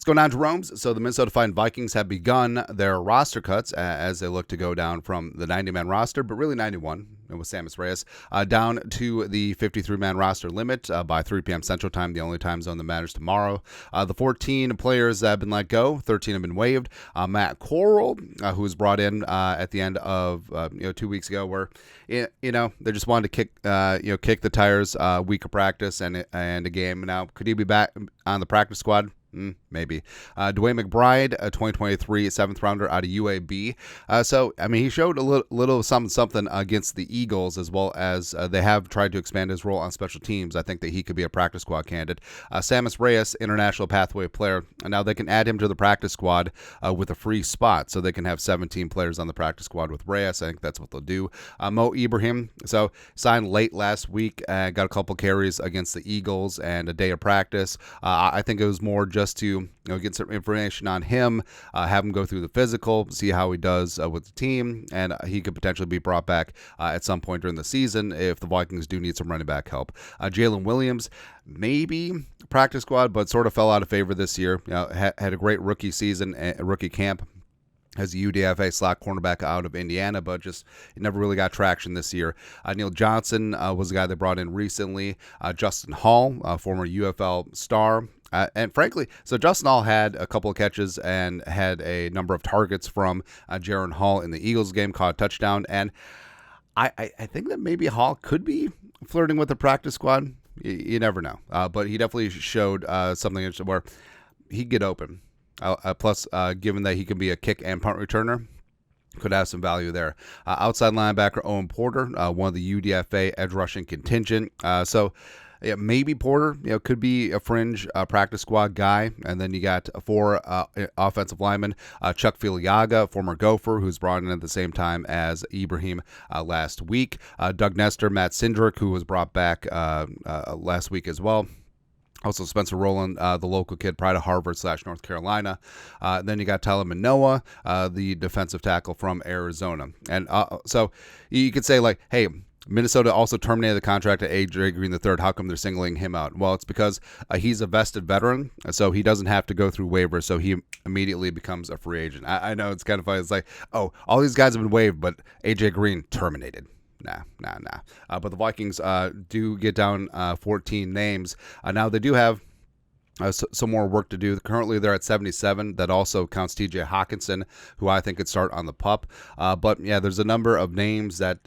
going on, Jerome's? So the Minnesota Vikings have begun their roster cuts as they look to go down from the 90-man roster, but really 91 with Sammis Reyes, down to the 53-man roster limit by 3 p.m. Central Time, the only time zone that matters tomorrow. The 14 players that have been let go, 13 have been waived. Matt Corral, who was brought in at the end of 2 weeks ago, where they just wanted to kick the tires, week of practice and a game. Now, could he be back on the practice squad? Maybe. Dwayne McBride, a 2023 seventh rounder out of UAB. He showed a little something against the Eagles, as well as they have tried to expand his role on special teams. I think that he could be a practice squad candidate. Sammis Reyes, international pathway player. Now they can add him to the practice squad with a free spot, so they can have 17 players on the practice squad with Reyes. I think that's what they'll do. Mo Ibrahim, so signed late last week, got a couple carries against the Eagles and a day of practice. I think it was more just to get some information on him, have him go through the physical, see how he does with the team, and he could potentially be brought back at some point during the season if the Vikings do need some running back help. Jalen Williams, maybe practice squad, but sort of fell out of favor this year. Had a great rookie season, rookie camp as a UDFA slot cornerback out of Indiana, but just never really got traction this year. Neil Johnson was the guy they brought in recently. Justin Hall, former UFL star. And frankly, so Justin Hall had a couple of catches and had a number of targets from Jaron Hall in the Eagles game, caught a touchdown. And I think that maybe Hall could be flirting with the practice squad. You never know. But he definitely showed something interesting where he'd get open. Plus, given that he can be a kick and punt returner, could have some value there. Outside linebacker Owen Porter, one of the UDFA edge rushing contingent. Maybe Porter, could be a fringe practice squad guy. And then you got 4 offensive linemen. Chuck Filiaga, former Gopher, who's brought in at the same time as Ibrahim last week. Doug Nestor, Matt Sindrick, who was brought back last week as well. Also, Spencer Rowland, the local kid, prior to Harvard / North Carolina. Then you got Tyler Manoa, the defensive tackle from Arizona. And so you could say, like, hey, Minnesota also terminated the contract of A.J. Green III. How come they're singling him out? Well, it's because he's a vested veteran, so he doesn't have to go through waivers, so he immediately becomes a free agent. I know it's kind of funny. It's like, oh, all these guys have been waived, but A.J. Green terminated. Nah. But the Vikings do get down 14 names. Now they do have some more work to do. Currently, they're at 77. That also counts T.J. Hawkinson, who I think could start on the PUP. But yeah, there's a number of names that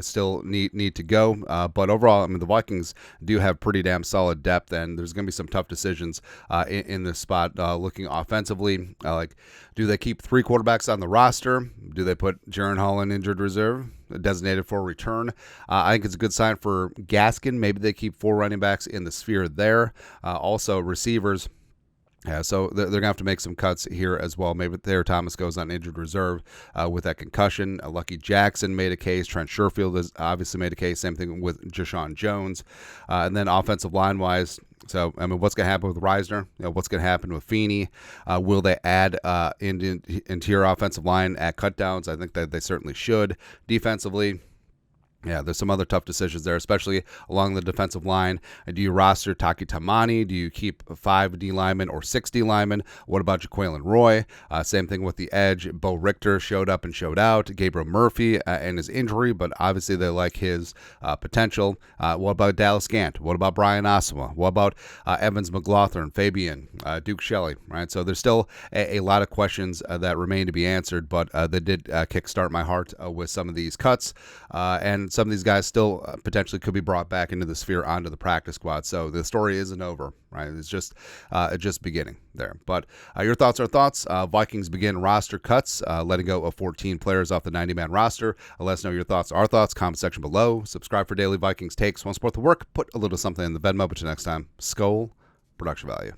still need to go. But overall, the Vikings do have pretty damn solid depth, and there's going to be some tough decisions in this spot. Looking offensively, do they keep 3 quarterbacks on the roster? Do they put Jaron Hall in injured reserve, designated for return? I think it's a good sign for Gaskin. Maybe they keep 4 running backs in the sphere there. Also, receivers. Yeah, so they're going to have to make some cuts here as well. Maybe Thayer Thomas goes on injured reserve with that concussion. Lucky Jackson made a case. Trent Sherfield has obviously made a case. Same thing with Jashawn Jones. And then offensive line-wise, so, what's going to happen with Reisner? What's going to happen with Feeney? Will they add interior offensive line at cutdowns? I think that they certainly should. Defensively, yeah, there's some other tough decisions there, especially along the defensive line. Do you roster Taki Taimani? Do you keep 5 D linemen or 6 D linemen? What about Jaquelin Roy? Same thing with the edge. Bo Richter showed up and showed out. Gabriel Murphy and his injury, but obviously they like his potential. What about Dallas Gant? What about Brian Asamoah? What about Evans McLaughlin, Fabian, Duke Shelley? Right, so there's still a lot of questions that remain to be answered, but they did kickstart my heart with some of these cuts, and some of these guys still potentially could be brought back into the sphere onto the practice squad. So the story isn't over, right? It's just beginning there. But your thoughts are thoughts. Vikings begin roster cuts, letting go of 14 players off the 90-man roster. Let us know your thoughts, our thoughts, comment section below. Subscribe for daily Vikings takes. Want to support the work? Put a little something in the Venmo. But until next time, Skol, production value.